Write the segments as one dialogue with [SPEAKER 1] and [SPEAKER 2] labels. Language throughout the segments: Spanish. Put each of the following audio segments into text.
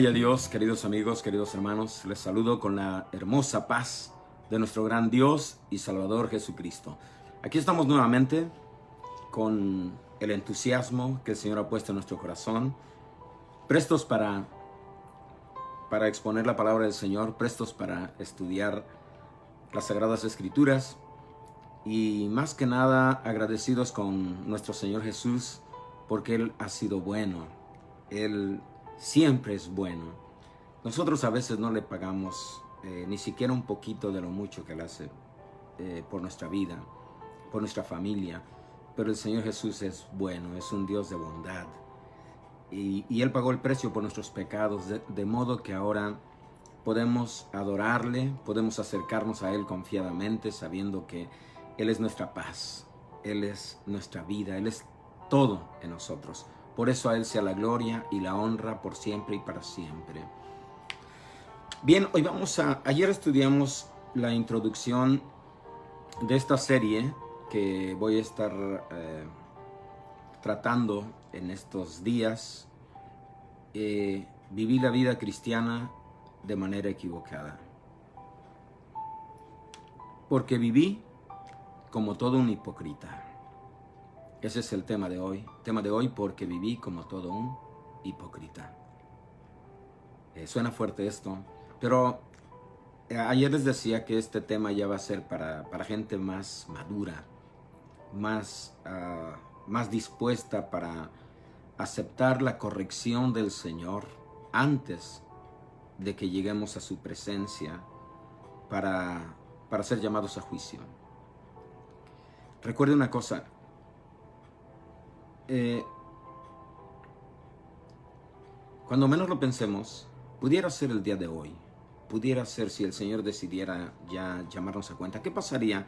[SPEAKER 1] Gloria a Dios, queridos amigos, queridos hermanos. Les saludo con la hermosa paz de nuestro gran Dios y Salvador Jesucristo. Aquí estamos nuevamente con el entusiasmo que el Señor ha puesto en nuestro corazón, prestos para exponer la palabra del Señor, prestos para estudiar las Sagradas Escrituras y más que nada agradecidos con nuestro Señor Jesús porque Él ha sido bueno. Él siempre es bueno. Nosotros a veces no le pagamos ni siquiera un poquito de lo mucho que Él hace por nuestra vida, por nuestra familia, pero el Señor Jesús es bueno, es un Dios de bondad y Él pagó el precio por nuestros pecados, de modo que ahora podemos adorarle, podemos acercarnos a Él confiadamente, sabiendo que Él es nuestra paz, Él es nuestra vida, Él es todo en nosotros. Por eso a Él sea la gloria y la honra por siempre y para siempre. Bien, hoy ayer estudiamos la introducción de esta serie que voy a estar tratando en estos días. Viví la vida cristiana de manera equivocada. Porque viví como todo un hipócrita. Ese es el tema de hoy. Tema de hoy, porque viví como todo un hipócrita. Suena fuerte esto, pero ayer les decía que este tema ya va a ser para gente más madura, más dispuesta para aceptar la corrección del Señor antes de que lleguemos a su presencia para ser llamados a juicio. Recuerde una cosa. Cuando menos lo pensemos, pudiera ser el día de hoy, pudiera ser si el Señor decidiera ya llamarnos a cuenta. ¿Qué pasaría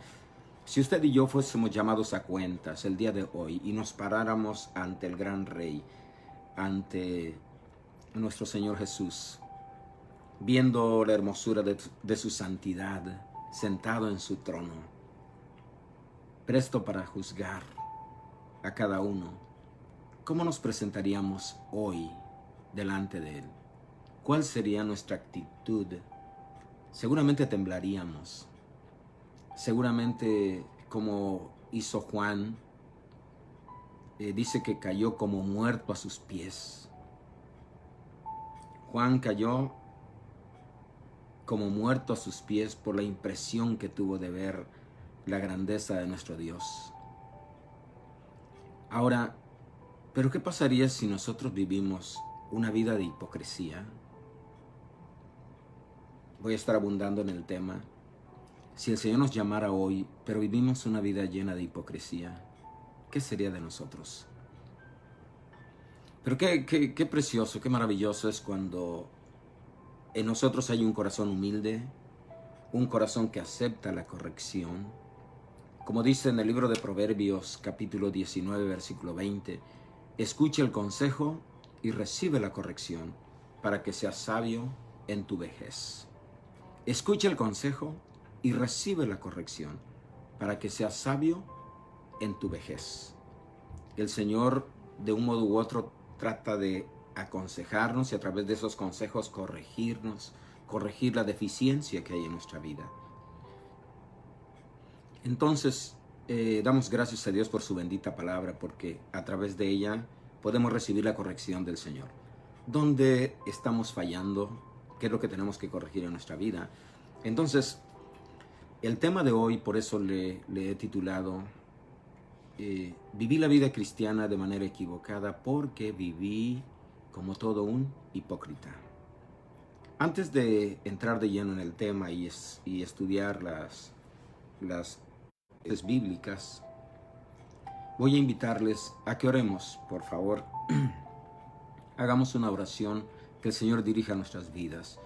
[SPEAKER 1] si usted y yo fuésemos llamados a cuentas el día de hoy y nos paráramos ante el gran Rey, ante nuestro Señor Jesús, viendo la hermosura de su santidad, sentado en su trono, presto para juzgar a cada uno? ¿Cómo nos presentaríamos hoy delante de Él? ¿Cuál sería nuestra actitud? Seguramente temblaríamos. Seguramente, como hizo Juan, dice que cayó como muerto a sus pies. Juan cayó como muerto a sus pies por la impresión que tuvo de ver la grandeza de nuestro Dios. Ahora, ¿pero qué pasaría si nosotros vivimos una vida de hipocresía? Voy a estar abundando en el tema. Si el Señor nos llamara hoy, pero vivimos una vida llena de hipocresía, ¿qué sería de nosotros? Pero qué precioso, qué maravilloso es cuando en nosotros hay un corazón humilde, un corazón que acepta la corrección. Como dice en el libro de Proverbios, capítulo 19, versículo 20, escucha el consejo y recibe la corrección para que seas sabio en tu vejez. Escucha el consejo y recibe la corrección para que seas sabio en tu vejez. El Señor, de un modo u otro, trata de aconsejarnos y a través de esos consejos corregirnos, corregir la deficiencia que hay en nuestra vida. Entonces, damos gracias a Dios por su bendita palabra, porque a través de ella podemos recibir la corrección del Señor. ¿Dónde estamos fallando? ¿Qué es lo que tenemos que corregir en nuestra vida? Entonces, el tema de hoy, por eso le he titulado Viví la vida cristiana de manera equivocada porque viví como todo un hipócrita. Antes de entrar de lleno en el tema y estudiar las bíblicas, voy a invitarles a que oremos, por favor. Hagamos una oración que el Señor dirija nuestras vidas.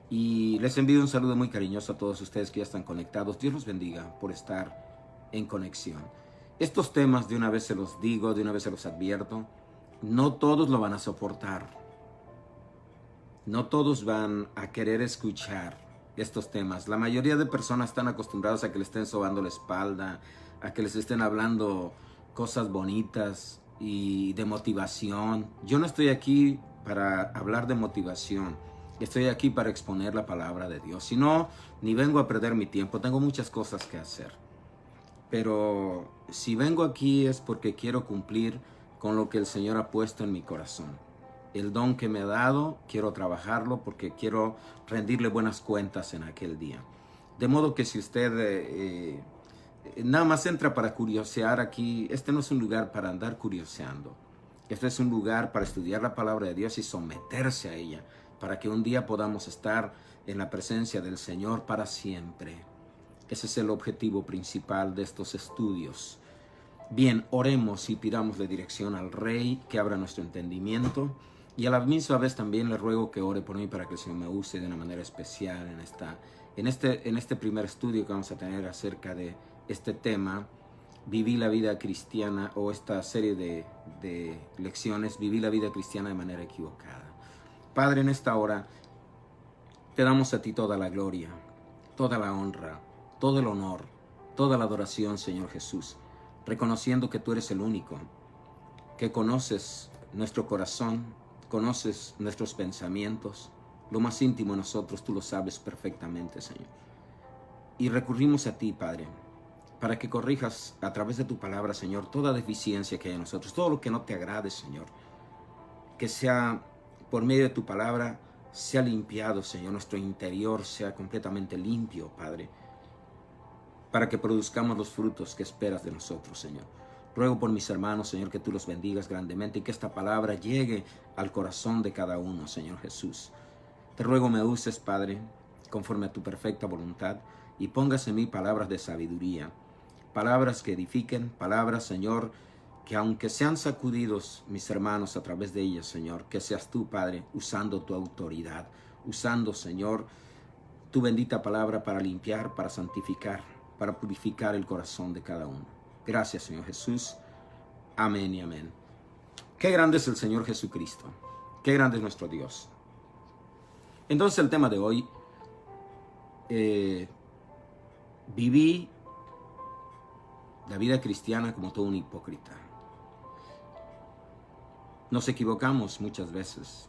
[SPEAKER 1] Y les envío un saludo muy cariñoso a todos ustedes que ya están conectados. Dios los bendiga por estar en conexión. Estos temas, de una vez se los digo, de una vez se los advierto, no todos lo van a soportar. No todos van a querer escuchar estos temas. La mayoría de personas están acostumbradas a que les estén sobando la espalda, a que les estén hablando cosas bonitas y de motivación. Yo no estoy aquí para hablar de motivación. Estoy aquí para exponer la palabra de Dios. Si no, ni vengo a perder mi tiempo. Tengo muchas cosas que hacer. Pero si vengo aquí es porque quiero cumplir con lo que el Señor ha puesto en mi corazón. El don que me ha dado, quiero trabajarlo porque quiero rendirle buenas cuentas en aquel día. De modo que si usted nada más entra para curiosear aquí, este no es un lugar para andar curioseando. Este es un lugar para estudiar la palabra de Dios y someterse a ella, para que un día podamos estar en la presencia del Señor para siempre. Ese es el objetivo principal de estos estudios. Bien, oremos y pidámosle dirección al Rey, que abra nuestro entendimiento. Y a la misma vez también le ruego que ore por mí para que el Señor me use de una manera especial en este primer estudio que vamos a tener acerca de este tema, Viví la vida cristiana, o esta serie de lecciones, Viví la vida cristiana de manera equivocada. Padre, en esta hora te damos a ti toda la gloria, toda la honra, todo el honor, toda la adoración, Señor Jesús, reconociendo que tú eres el único, que conoces nuestro corazón, conoces nuestros pensamientos, lo más íntimo de nosotros, tú lo sabes perfectamente, Señor. Y recurrimos a ti, Padre, para que corrijas a través de tu palabra, Señor, toda deficiencia que hay en nosotros, todo lo que no te agrade, Señor, que sea por medio de tu palabra, sea limpiado, Señor, nuestro interior sea completamente limpio, Padre, para que produzcamos los frutos que esperas de nosotros, Señor. Ruego por mis hermanos, Señor, que tú los bendigas grandemente y que esta palabra llegue al corazón de cada uno, Señor Jesús. Te ruego me uses, Padre, conforme a tu perfecta voluntad, y pongas en mí palabras de sabiduría, palabras que edifiquen, palabras, Señor, que aunque sean sacudidos mis hermanos a través de ellas, Señor, que seas tú, Padre, usando tu autoridad, usando, Señor, tu bendita palabra para limpiar, para santificar, para purificar el corazón de cada uno. Gracias, Señor Jesús. Amén y amén. Qué grande es el Señor Jesucristo. Qué grande es nuestro Dios. Entonces el tema de hoy, viví la vida cristiana como todo un hipócrita. Nos equivocamos muchas veces.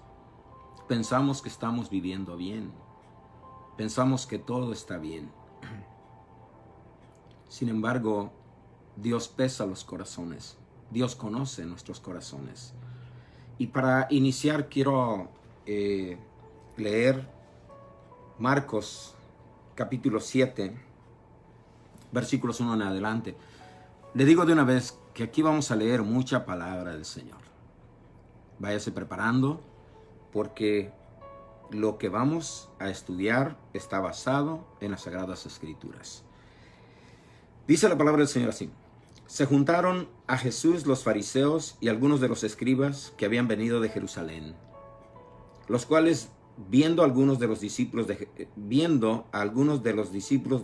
[SPEAKER 1] Pensamos que estamos viviendo bien. Pensamos que todo está bien. Sin embargo, Dios pesa los corazones. Dios conoce nuestros corazones. Y para iniciar quiero leer Marcos capítulo 7, versículos 1 en adelante. Le digo de una vez que aquí vamos a leer mucha palabra del Señor. Váyase preparando, porque lo que vamos a estudiar está basado en las Sagradas Escrituras. Dice la palabra del Señor así: se juntaron a Jesús los fariseos y algunos de los escribas que habían venido de Jerusalén, los cuales, viendo a algunos de los discípulos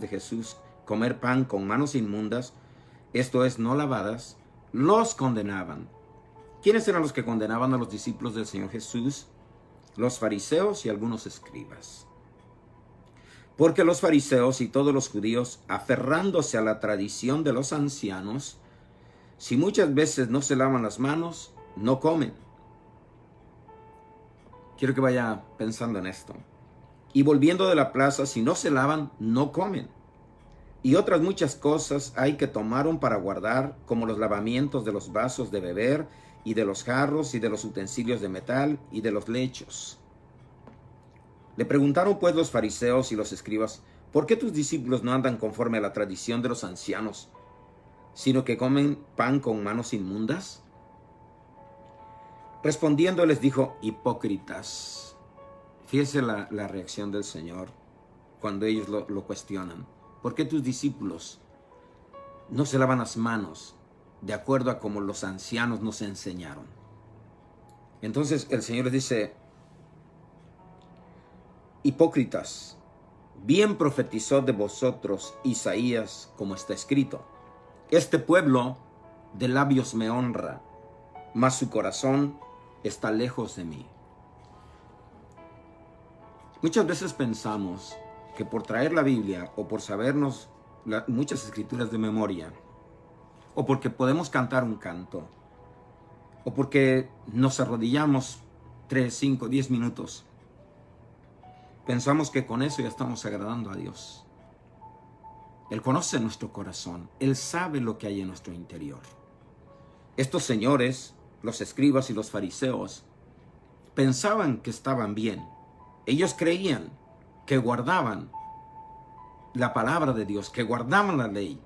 [SPEAKER 1] de Jesús comer pan con manos inmundas, esto es, no lavadas, los condenaban. ¿Quiénes eran los que condenaban a los discípulos del Señor Jesús? Los fariseos y algunos escribas. Porque los fariseos y todos los judíos, aferrándose a la tradición de los ancianos, si muchas veces no se lavan las manos, no comen. Quiero que vaya pensando en esto. Y volviendo de la plaza, si no se lavan, no comen. Y otras muchas cosas hay que tomaron para guardar, como los lavamientos de los vasos de beber, y de los jarros, y de los utensilios de metal, y de los lechos. Le preguntaron pues los fariseos y los escribas: ¿por qué tus discípulos no andan conforme a la tradición de los ancianos, sino que comen pan con manos inmundas? Respondiendo les dijo: hipócritas. Fíjese la reacción del Señor cuando ellos lo cuestionan. ¿Por qué tus discípulos no se lavan las manos de acuerdo a como los ancianos nos enseñaron? Entonces el Señor les dice: hipócritas, bien profetizó de vosotros Isaías, como está escrito: este pueblo de labios me honra, mas su corazón está lejos de mí. Muchas veces pensamos que por traer la Biblia, o por sabernos muchas escrituras de memoria, o porque podemos cantar un canto, o porque nos arrodillamos 3, 5, 10 minutos. Pensamos que con eso ya estamos agradando a Dios. Él conoce nuestro corazón. Él sabe lo que hay en nuestro interior. Estos señores, los escribas y los fariseos, pensaban que estaban bien. Ellos creían que guardaban la palabra de Dios, que guardaban la ley,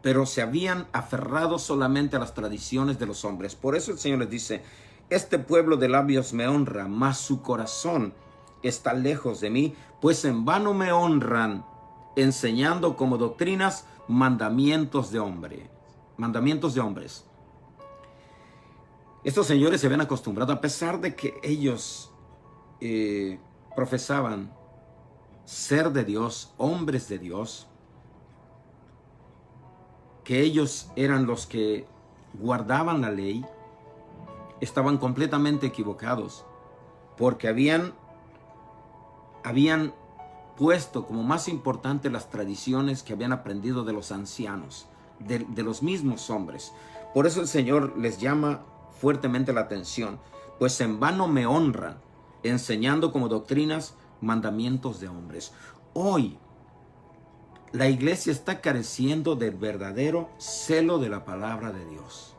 [SPEAKER 1] pero se habían aferrado solamente a las tradiciones de los hombres. Por eso el Señor les dice: este pueblo de labios me honra, mas su corazón está lejos de mí, pues en vano me honran, enseñando como doctrinas mandamientos de hombres. Estos señores se habían acostumbrado, a pesar de que ellos profesaban ser de Dios, hombres de Dios, que ellos eran los que guardaban la ley, estaban completamente equivocados, porque habían puesto como más importante las tradiciones que habían aprendido de los ancianos, de los mismos hombres. Por eso el Señor les llama fuertemente la atención: pues en vano me honran, enseñando como doctrinas mandamientos de hombres. Hoy la iglesia está careciendo del verdadero celo de la palabra de Dios,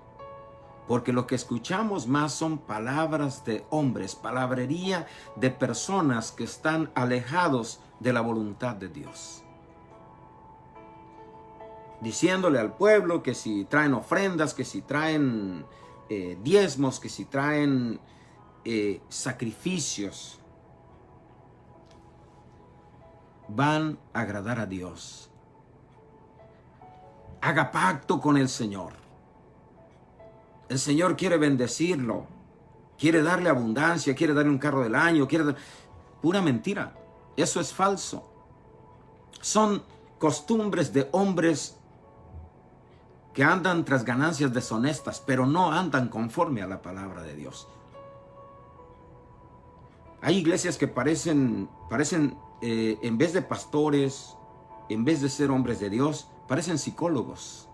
[SPEAKER 1] porque lo que escuchamos más son palabras de hombres, palabrería de personas que están alejados de la voluntad de Dios, diciéndole al pueblo que si traen ofrendas, que si traen diezmos, que si traen sacrificios, van a agradar a Dios. Haga pacto con el Señor. El Señor quiere bendecirlo, quiere darle abundancia, quiere darle un carro del año, Pura mentira. Eso es falso. Son costumbres de hombres que andan tras ganancias deshonestas, pero no andan conforme a la palabra de Dios. Hay iglesias que parecen en vez de pastores, en vez de ser hombres de Dios, parecen psicólogos.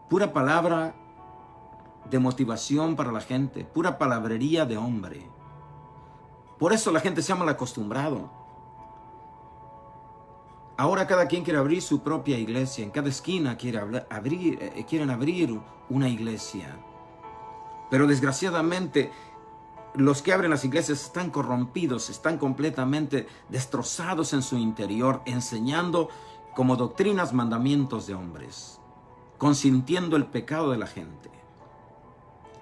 [SPEAKER 1] Pura palabra de motivación para la gente, pura palabrería de hombre. Por eso la gente se ha mal acostumbrado. Ahora cada quien quiere abrir su propia iglesia. En cada esquina quieren abrir una iglesia. Pero desgraciadamente los que abren las iglesias están corrompidos, están completamente destrozados en su interior, enseñando como doctrinas mandamientos de hombres, consintiendo el pecado de la gente.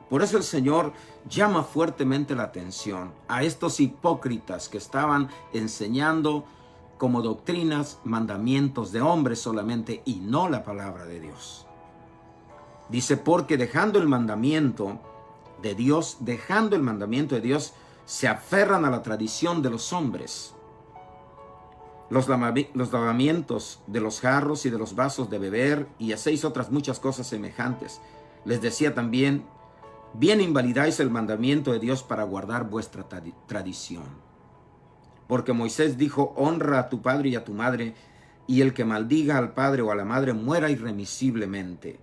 [SPEAKER 1] Por eso el Señor llama fuertemente la atención a estos hipócritas que estaban enseñando como doctrinas mandamientos de hombres solamente y no la palabra de Dios. Dice: porque dejando el mandamiento de Dios, se aferran a la tradición de los hombres. Los lavamientos de los jarros y de los vasos de beber, y hacéis otras muchas cosas semejantes. Les decía también: bien invalidáis el mandamiento de Dios para guardar vuestra tradición. Porque Moisés dijo: honra a tu padre y a tu madre, y el que maldiga al padre o a la madre muera irremisiblemente.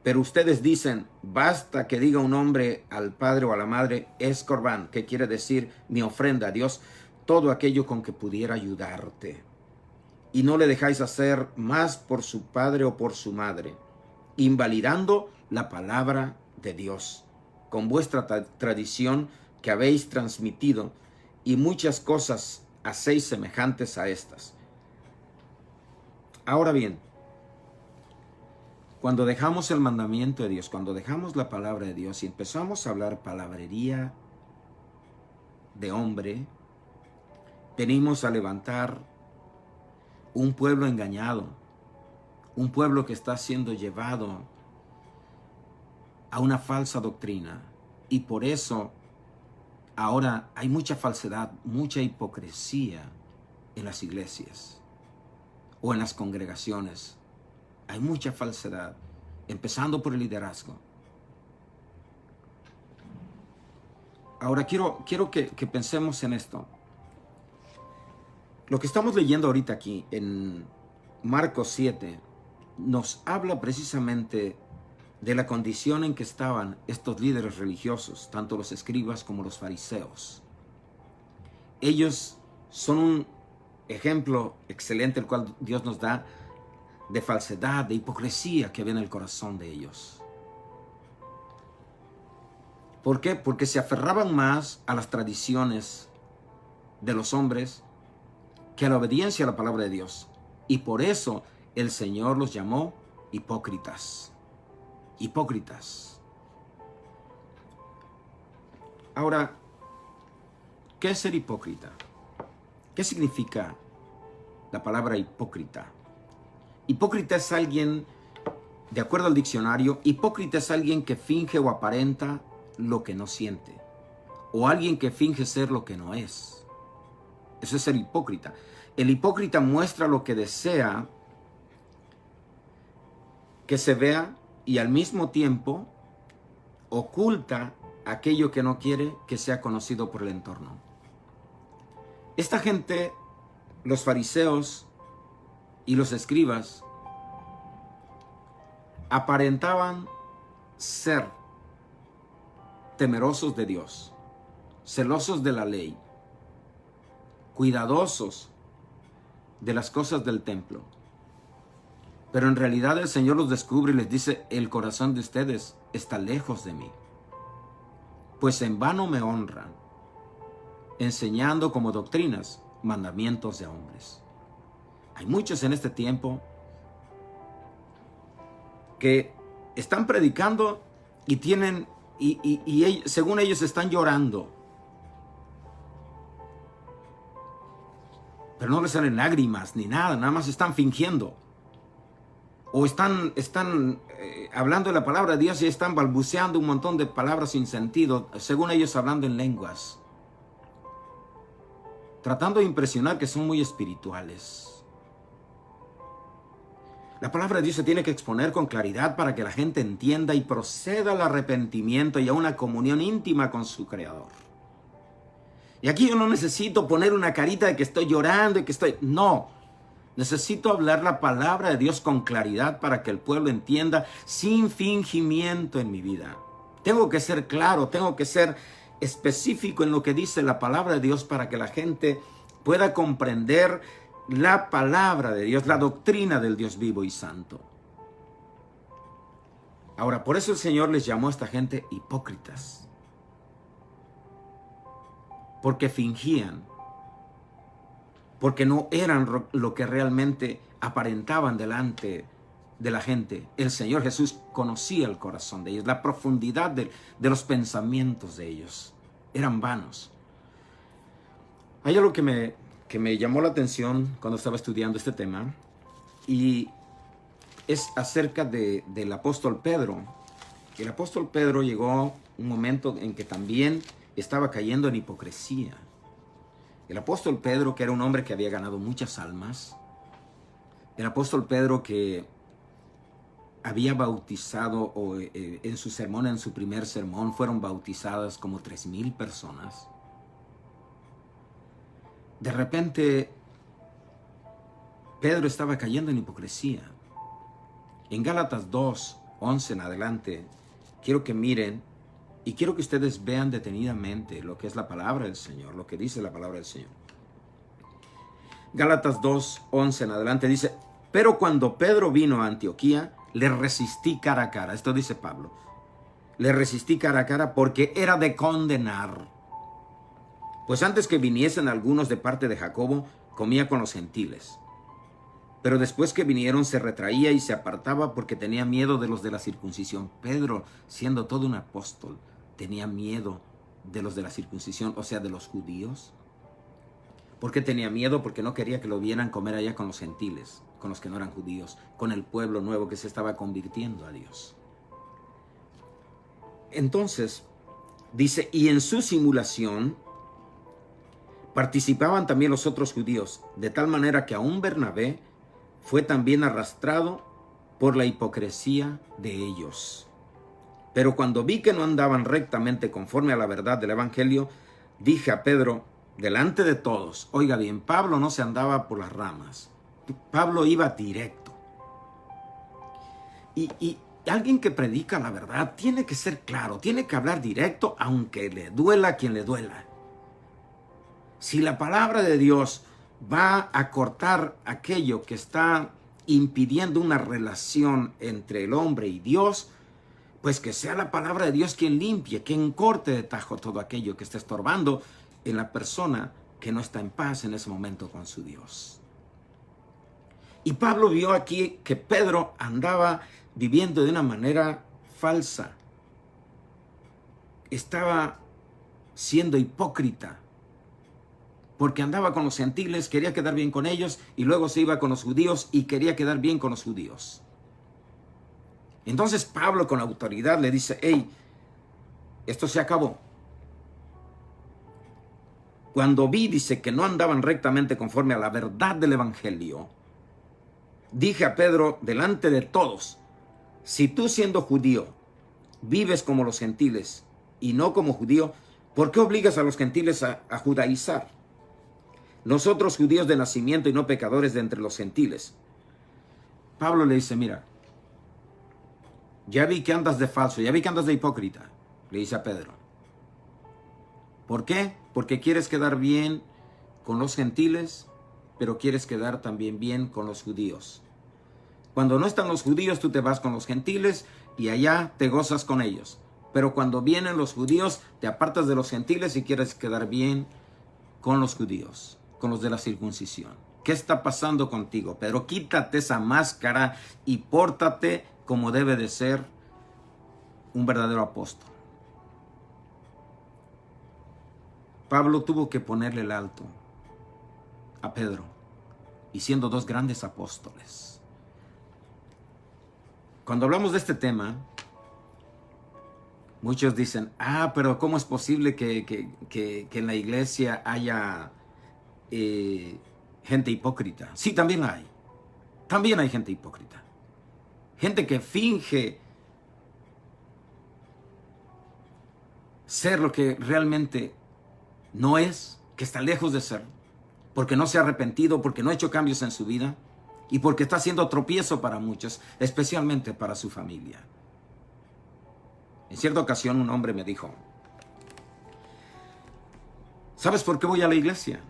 [SPEAKER 1] Pero ustedes dicen: basta que diga un hombre al padre o a la madre, es corbán, que quiere decir mi ofrenda a Dios, todo aquello con que pudiera ayudarte. Y no le dejáis hacer más por su padre o por su madre, invalidando la palabra de Dios, con vuestra tradición que habéis transmitido, y muchas cosas hacéis semejantes a estas. Ahora bien, cuando dejamos el mandamiento de Dios, cuando dejamos la palabra de Dios y empezamos a hablar palabrería de hombre, venimos a levantar un pueblo engañado, un pueblo que está siendo llevado a una falsa doctrina. Y por eso ahora hay mucha falsedad, mucha hipocresía en las iglesias o en las congregaciones. Hay mucha falsedad, empezando por el liderazgo. Ahora quiero que pensemos en esto. Lo que estamos leyendo ahorita aquí en Marcos 7 nos habla precisamente de la condición en que estaban estos líderes religiosos, tanto los escribas como los fariseos. Ellos son un ejemplo excelente el cual Dios nos da de falsedad, de hipocresía que había en el corazón de ellos. ¿Por qué? Porque se aferraban más a las tradiciones de los hombres que a la obediencia a la palabra de Dios. Y por eso el Señor los llamó hipócritas. Hipócritas. Ahora, ¿qué es ser hipócrita? ¿Qué significa la palabra hipócrita? Hipócrita es alguien, de acuerdo al diccionario, hipócrita es alguien que finge o aparenta lo que no siente, o alguien que finge ser lo que no es. Eso es ser hipócrita. El hipócrita muestra lo que desea que se vea y al mismo tiempo oculta aquello que no quiere que sea conocido por el entorno. Esta gente, los fariseos y los escribas, aparentaban ser temerosos de Dios, celosos de la ley, cuidadosos de las cosas del templo. Pero en realidad el Señor los descubre y les dice: el corazón de ustedes está lejos de mí, pues en vano me honran, enseñando como doctrinas mandamientos de hombres. Hay muchos en este tiempo que están predicando y tienen, según ellos están llorando, pero no les salen lágrimas ni nada, nada más están fingiendo. O están hablando de la palabra de Dios y están balbuceando un montón de palabras sin sentido, según ellos hablando en lenguas, tratando de impresionar que son muy espirituales. La palabra de Dios se tiene que exponer con claridad para que la gente entienda y proceda al arrepentimiento y a una comunión íntima con su Creador. Y aquí yo no necesito poner una carita de que estoy llorando y que estoy... No, necesito hablar la palabra de Dios con claridad para que el pueblo entienda, sin fingimiento en mi vida. Tengo que ser claro, tengo que ser específico en lo que dice la palabra de Dios para que la gente pueda comprender la palabra de Dios, la doctrina del Dios vivo y santo. Ahora, por eso el Señor les llamó a esta gente hipócritas, porque fingían, porque no eran lo que realmente aparentaban delante de la gente. El Señor Jesús conocía el corazón de ellos, la profundidad de los pensamientos de ellos. Eran vanos. Hay algo que me llamó la atención cuando estaba estudiando este tema, y es acerca del apóstol Pedro. El apóstol Pedro llegó un momento en que también estaba cayendo en hipocresía. El apóstol Pedro, que era un hombre que había ganado muchas almas, el apóstol Pedro que había bautizado, en su sermón, en su primer sermón, fueron bautizadas como 3,000 personas. De repente, Pedro estaba cayendo en hipocresía. En Gálatas 2:11 en adelante, quiero que miren y quiero que ustedes vean detenidamente lo que es la palabra del Señor, lo que dice la palabra del Señor. Gálatas 2:11 en adelante dice: pero cuando Pedro vino a Antioquía, le resistí cara a cara. Esto dice Pablo. Le resistí cara a cara porque era de condenar. Pues antes que viniesen algunos de parte de Jacobo, comía con los gentiles. Pero después que vinieron se retraía y se apartaba porque tenía miedo de los de la circuncisión. Pedro, siendo todo un apóstol, tenía miedo de los de la circuncisión, o sea, de los judíos. ¿Por qué tenía miedo? Porque no quería que lo vieran comer allá con los gentiles, con los que no eran judíos, con el pueblo nuevo que se estaba convirtiendo a Dios. Entonces, dice, y en su simulación participaban también los otros judíos, de tal manera que aún Bernabé fue también arrastrado por la hipocresía de ellos. Pero cuando vi que no andaban rectamente conforme a la verdad del evangelio, dije a Pedro, delante de todos, oiga bien, Pablo no se andaba por las ramas, Pablo iba directo. Y alguien que predica la verdad tiene que ser claro, tiene que hablar directo, aunque le duela a quien le duela. Si la palabra de Dios va a cortar aquello que está impidiendo una relación entre el hombre y Dios, pues que sea la palabra de Dios quien limpie, quien corte de tajo todo aquello que está estorbando en la persona que no está en paz en ese momento con su Dios. Y Pablo vio aquí que Pedro andaba viviendo de una manera falsa. Estaba siendo hipócrita, porque andaba con los gentiles, quería quedar bien con ellos, y luego se iba con los judíos y quería quedar bien con los judíos. Entonces Pablo, con autoridad, le dice: hey, esto se acabó. Cuando vi, dice, que no andaban rectamente conforme a la verdad del evangelio, dije a Pedro delante de todos: si tú, siendo judío, vives como los gentiles y no como judío, ¿por qué obligas a los gentiles a judaizar? Nosotros, judíos de nacimiento y no pecadores de entre los gentiles. Pablo le dice: mira, ya vi que andas de falso, ya vi que andas de hipócrita, le dice a Pedro. ¿Por qué? Porque quieres quedar bien con los gentiles, pero quieres quedar también bien con los judíos. Cuando no están los judíos, tú te vas con los gentiles y allá te gozas con ellos. Pero cuando vienen los judíos, te apartas de los gentiles y quieres quedar bien con los judíos, con los de la circuncisión. ¿Qué está pasando contigo, Pedro? Quítate esa máscara y pórtate como debe de ser un verdadero apóstol. Pablo tuvo que ponerle el alto a Pedro, y siendo dos grandes apóstoles. Cuando hablamos de este tema, muchos dicen: pero ¿cómo es posible que en la iglesia haya gente hipócrita? Sí, también hay. También hay gente hipócrita. Gente que finge ser lo que realmente no es, que está lejos de ser, porque no se ha arrepentido, porque no ha hecho cambios en su vida y porque está haciendo tropiezo para muchos, especialmente para su familia. En cierta ocasión un hombre me dijo: ¿sabes por qué voy a la iglesia?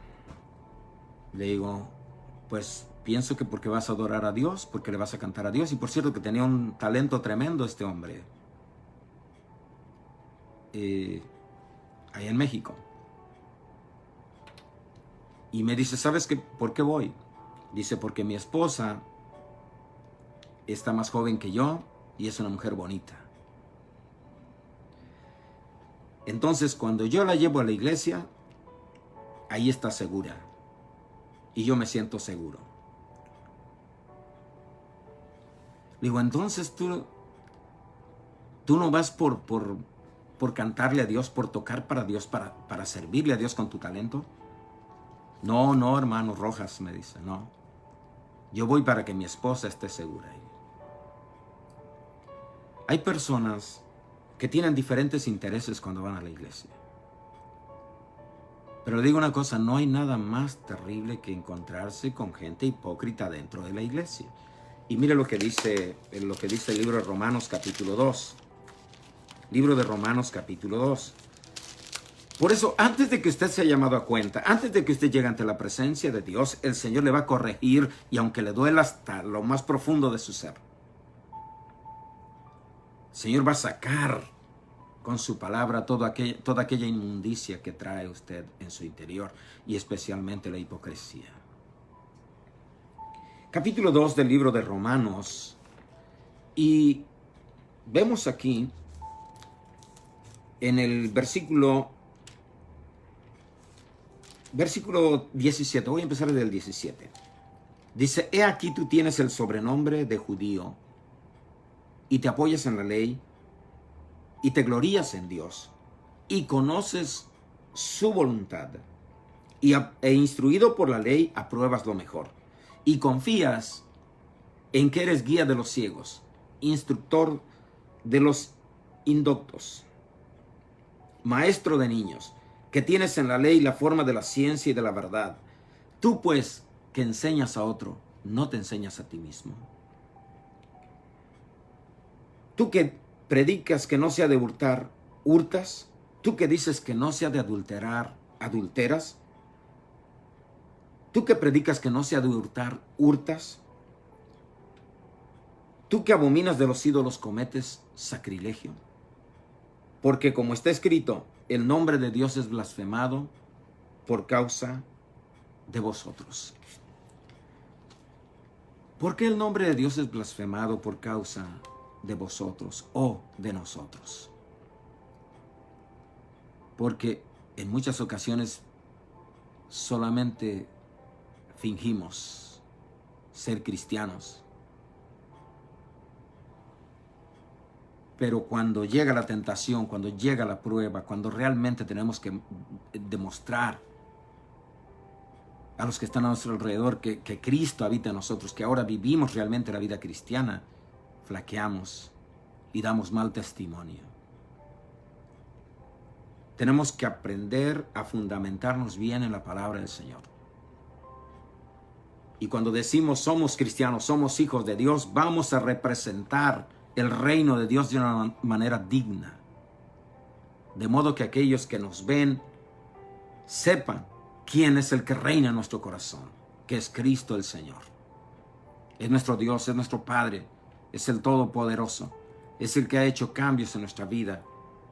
[SPEAKER 1] Le digo: pues pienso que porque vas a adorar a Dios, porque le vas a cantar a Dios. Y por cierto que tenía un talento tremendo este hombre, allá en México. Y me dice: ¿sabes por qué voy? Dice: porque mi esposa está más joven que yo y es una mujer bonita. Entonces, cuando yo la llevo a la iglesia, ahí está segura. Y yo me siento seguro. Digo: entonces tú no vas por cantarle a Dios, por tocar para Dios, para servirle a Dios con tu talento. No, hermano Rojas, me dice, no. Yo voy para que mi esposa esté segura. Hay personas que tienen diferentes intereses cuando van a la iglesia. Pero le digo una cosa: no hay nada más terrible que encontrarse con gente hipócrita dentro de la iglesia. Y mire lo que dice el libro de Romanos capítulo 2. Libro de Romanos capítulo 2. Por eso, antes de que usted sea llamado a cuenta, antes de que usted llegue ante la presencia de Dios, el Señor le va a corregir, y aunque le duela hasta lo más profundo de su ser, el Señor va a sacar con su palabra toda aquella inmundicia que trae usted en su interior, y especialmente la hipocresía. Capítulo 2 del libro de Romanos, y vemos aquí en el versículo 17, voy a empezar desde el 17. Dice: he aquí tú tienes el sobrenombre de judío, y te apoyas en la ley, y te glorías en Dios, y conoces su voluntad, e instruido por la ley apruebas lo mejor, y confías en que eres guía de los ciegos, instructor de los indoctos, maestro de niños, que tienes en la ley la forma de la ciencia y de la verdad. Tú, pues, que enseñas a otro, ¿no te enseñas a ti mismo? Tú que predicas que no se ha de hurtar, hurtas. Tú que dices que no se ha de adulterar, adulteras. Tú que predicas que no se ha de hurtar, hurtas. Tú que abominas de los ídolos, cometes sacrilegio. Porque como está escrito, el nombre de Dios es blasfemado por causa de vosotros. ¿Por qué el nombre de Dios es blasfemado por causa de vosotros o de nosotros? Porque en muchas ocasiones solamente fingimos ser cristianos. Pero cuando llega la tentación, cuando llega la prueba, cuando realmente tenemos que demostrar a los que están a nuestro alrededor que Cristo habita en nosotros, que ahora vivimos realmente la vida cristiana, flaqueamos y damos mal testimonio. Tenemos que aprender a fundamentarnos bien en la palabra del Señor. Y cuando decimos somos cristianos, somos hijos de Dios, vamos a representar el reino de Dios de una manera digna. De modo que aquellos que nos ven sepan quién es el que reina en nuestro corazón, que es Cristo el Señor. Es nuestro Dios, es nuestro Padre, es el Todopoderoso, es el que ha hecho cambios en nuestra vida,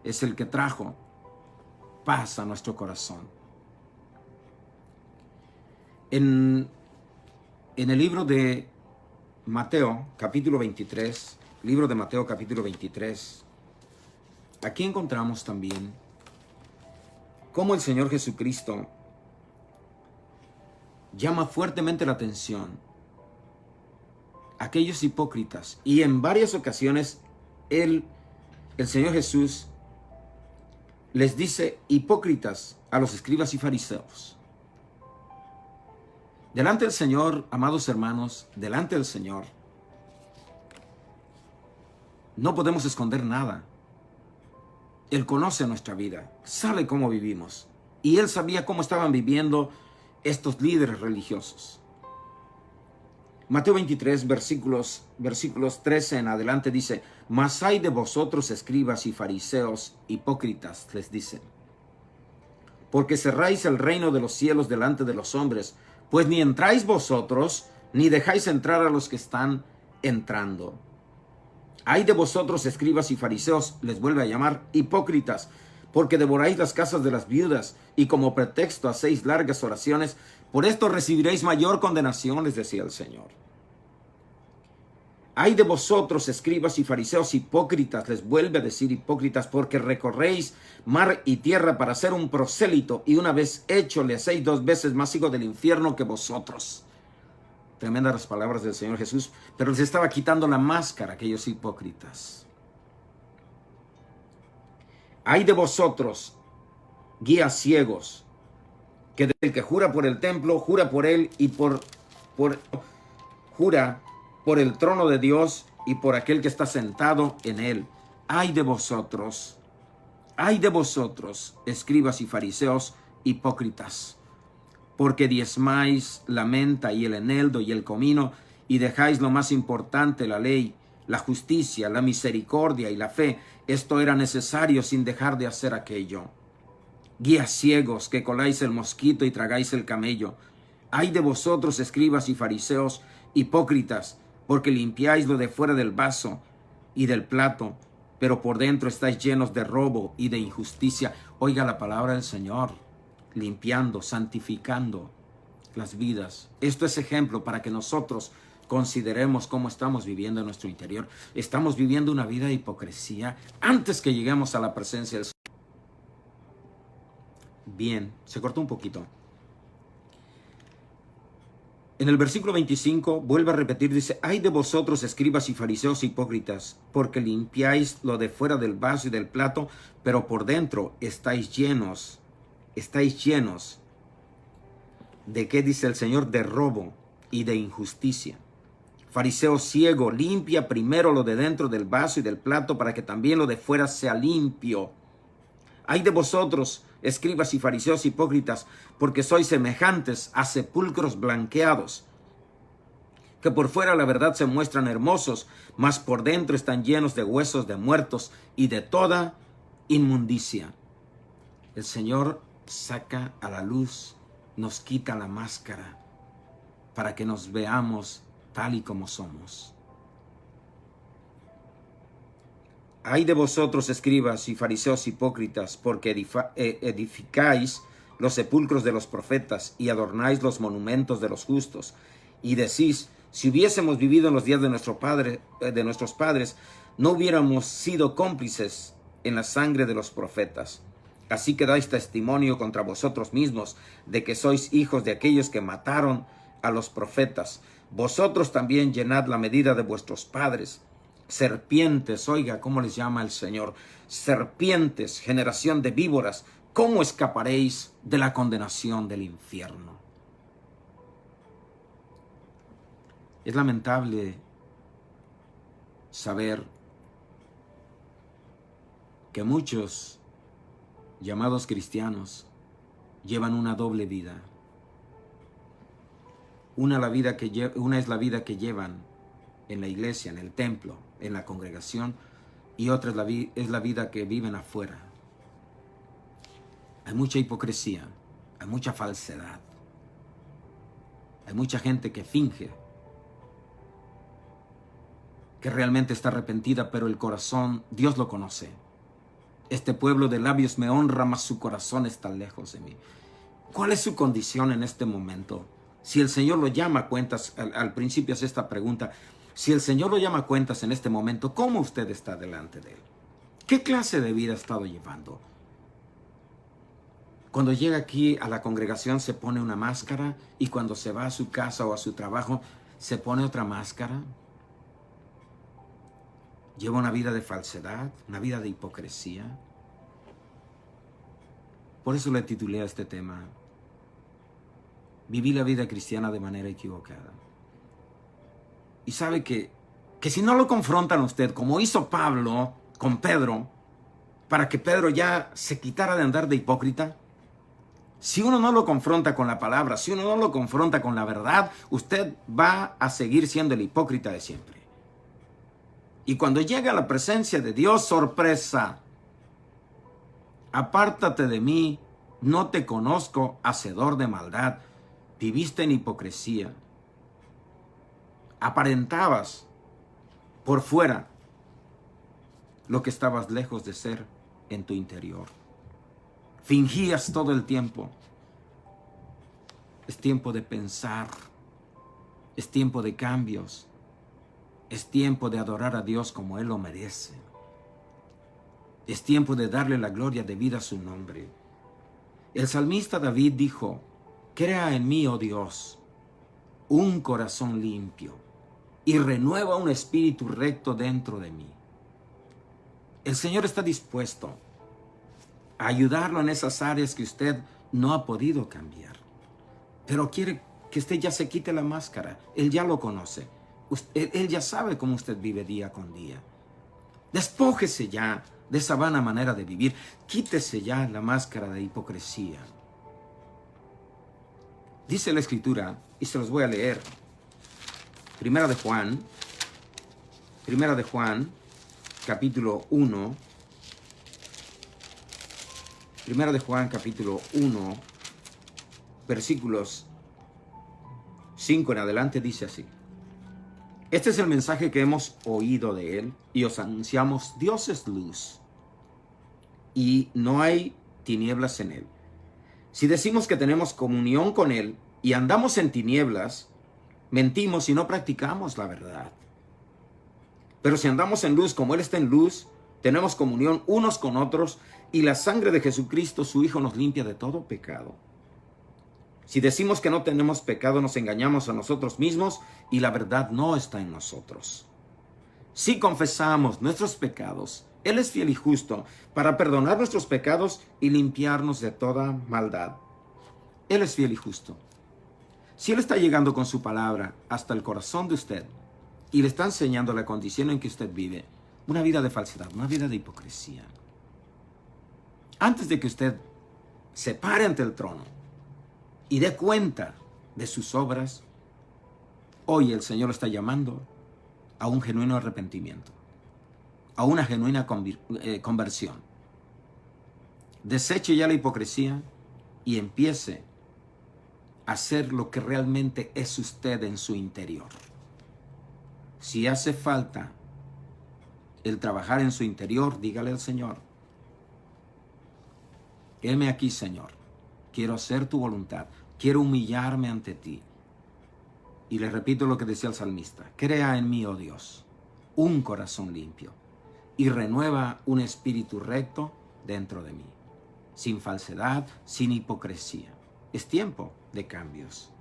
[SPEAKER 1] es el que trajo paz a nuestro corazón. En el libro de Mateo, capítulo 23, libro de Mateo, capítulo 23, aquí encontramos también cómo el Señor Jesucristo llama fuertemente la atención a aquellos hipócritas. Y en varias ocasiones el Señor Jesús les dice hipócritas a los escribas y fariseos. Delante del Señor, amados hermanos, delante del Señor, no podemos esconder nada. Él conoce nuestra vida, sabe cómo vivimos. Y Él sabía cómo estaban viviendo estos líderes religiosos. Mateo 23, versículos 13 en adelante dice: Mas hay de vosotros, escribas y fariseos, hipócritas, les dice, porque cerráis el reino de los cielos delante de los hombres, pues ni entráis vosotros, ni dejáis entrar a los que están entrando. Hay de vosotros, escribas y fariseos, les vuelve a llamar hipócritas, porque devoráis las casas de las viudas, y como pretexto hacéis largas oraciones. Por esto recibiréis mayor condenación, les decía el Señor. Hay de vosotros, escribas y fariseos, hipócritas, les vuelve a decir hipócritas, porque recorréis mar y tierra para ser un prosélito, y una vez hecho le hacéis 2 veces más hijo del infierno que vosotros. Tremendas las palabras del Señor Jesús, pero les estaba quitando la máscara a aquellos hipócritas. Hay de vosotros, guías ciegos, que del que jura por el templo, jura por él y jura por el trono de Dios y por aquel que está sentado en él. Ay de vosotros, escribas y fariseos, hipócritas, porque diezmáis la menta y el eneldo y el comino, y dejáis lo más importante, la ley, la justicia, la misericordia y la fe. Esto era necesario sin dejar de hacer aquello. Guías ciegos, que coláis el mosquito y tragáis el camello. Ay de vosotros, escribas y fariseos, hipócritas, porque limpiáis lo de fuera del vaso y del plato, pero por dentro estáis llenos de robo y de injusticia. Oiga la palabra del Señor, limpiando, santificando las vidas. Esto es ejemplo para que nosotros consideremos cómo estamos viviendo en nuestro interior. Estamos viviendo una vida de hipocresía antes que lleguemos a la presencia del Señor. Bien, se cortó un poquito. En el versículo 25 vuelve a repetir, dice: Ay de vosotros, escribas y fariseos hipócritas, porque limpiáis lo de fuera del vaso y del plato, pero por dentro estáis llenos. ¿De qué dice el Señor? De robo y de injusticia. Fariseo ciego, limpia primero lo de dentro del vaso y del plato, para que también lo de fuera sea limpio. Ay de vosotros, escribas y fariseos hipócritas, porque sois semejantes a sepulcros blanqueados. que por fuera la verdad se muestran hermosos, mas por dentro están llenos de huesos de muertos y de toda inmundicia. El Señor saca a la luz, nos quita la máscara para que nos veamos tal y como somos. Ay de vosotros, escribas y fariseos hipócritas, porque edificáis los sepulcros de los profetas y adornáis los monumentos de los justos, y decís: si hubiésemos vivido en los días de nuestros padres, no hubiéramos sido cómplices en la sangre de los profetas. Así que dais testimonio contra vosotros mismos de que sois hijos de aquellos que mataron a los profetas. Vosotros también llenad la medida de vuestros padres. Serpientes, oiga cómo les llama el Señor, serpientes, generación de víboras, ¿cómo escaparéis de la condenación del infierno? Es lamentable saber que muchos llamados cristianos llevan una doble vida. Una es la vida que llevan en la iglesia, en el templo, en la congregación, y otra es la vida que viven afuera. Hay mucha hipocresía, hay mucha falsedad, hay mucha gente que finge que realmente está arrepentida, pero el corazón, Dios lo conoce. Este pueblo de labios me honra, mas su corazón está lejos de mí. ¿Cuál es su condición en este momento? Si el Señor lo llama a cuentas, al principio hace esta pregunta, si el Señor lo llama a cuentas en este momento, ¿cómo usted está delante de Él? ¿Qué clase de vida ha estado llevando? Cuando llega aquí a la congregación se pone una máscara, y cuando se va a su casa o a su trabajo se pone otra máscara. Lleva una vida de falsedad, una vida de hipocresía. Por eso le titulé a este tema: viví la vida cristiana de manera equivocada. Y sabe que si no lo confrontan a usted, como hizo Pablo con Pedro, para que Pedro ya se quitara de andar de hipócrita, si uno no lo confronta con la palabra, si uno no lo confronta con la verdad, usted va a seguir siendo el hipócrita de siempre. Y cuando llega a la presencia de Dios, sorpresa: apártate de mí, no te conozco, hacedor de maldad. Viviste en hipocresía. Aparentabas por fuera lo que estabas lejos de ser en tu interior. Fingías todo el tiempo. Es tiempo de pensar. Es tiempo de cambios. Es tiempo de adorar a Dios como Él lo merece. Es tiempo de darle la gloria debida a su nombre. El salmista David dijo: crea en mí, oh Dios, un corazón limpio y renueva un espíritu recto dentro de mí. El Señor está dispuesto a ayudarlo en esas áreas que usted no ha podido cambiar. Pero quiere que usted ya se quite la máscara. Él ya lo conoce. Él ya sabe cómo usted vive día con día. Despójese ya de esa vana manera de vivir. Quítese ya la máscara de hipocresía. Dice la Escritura, y se los voy a leer. Primera de Juan, capítulo 1. Primera de Juan, capítulo 1, versículos 5 en adelante, dice así: este es el mensaje que hemos oído de Él y os anunciamos: Dios es luz y no hay tinieblas en Él. Si decimos que tenemos comunión con Él y andamos en tinieblas, mentimos y no practicamos la verdad. Pero si andamos en luz como Él está en luz, tenemos comunión unos con otros, y la sangre de Jesucristo, su Hijo, nos limpia de todo pecado. Si decimos que no tenemos pecado, nos engañamos a nosotros mismos y la verdad no está en nosotros. Si confesamos nuestros pecados, Él es fiel y justo para perdonar nuestros pecados y limpiarnos de toda maldad. Él es fiel y justo. Si Él está llegando con su palabra hasta el corazón de usted y le está enseñando la condición en que usted vive, una vida de falsedad, una vida de hipocresía, antes de que usted se pare ante el trono y dé cuenta de sus obras, Hoy el Señor está llamando a un genuino arrepentimiento, a una genuina conversión. Deseche ya la hipocresía y empiece a hacer lo que realmente es usted en su interior. Si hace falta el trabajar en su interior, dígale al Señor: heme aquí, Señor, quiero hacer tu voluntad, quiero humillarme ante ti. Y le repito lo que decía el salmista: crea en mí, oh Dios, un corazón limpio y renueva un espíritu recto dentro de mí, sin falsedad, sin hipocresía. Es tiempo de cambios.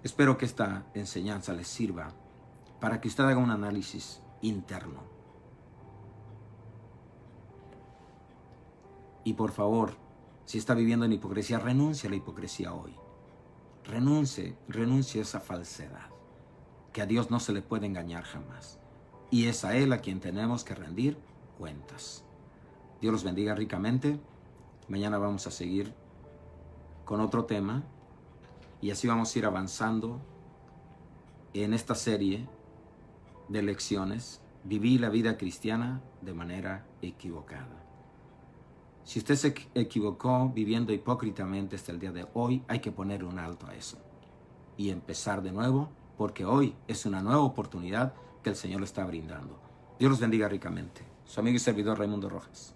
[SPEAKER 1] Espero que esta enseñanza les sirva para que usted haga un análisis interno. Y por favor, si está viviendo en hipocresía, renuncie a la hipocresía hoy. Renuncie a esa falsedad, que a Dios no se le puede engañar jamás. Y es a Él a quien tenemos que rendir cuentas. Dios los bendiga ricamente. Mañana vamos a seguir con otro tema y así vamos a ir avanzando en esta serie de lecciones. Viví la vida cristiana de manera equivocada. Si usted se equivocó viviendo hipócritamente hasta el día de hoy, hay que poner un alto a eso y empezar de nuevo, porque hoy es una nueva oportunidad que el Señor le está brindando. Dios los bendiga ricamente. Su amigo y servidor Raimundo Rojas.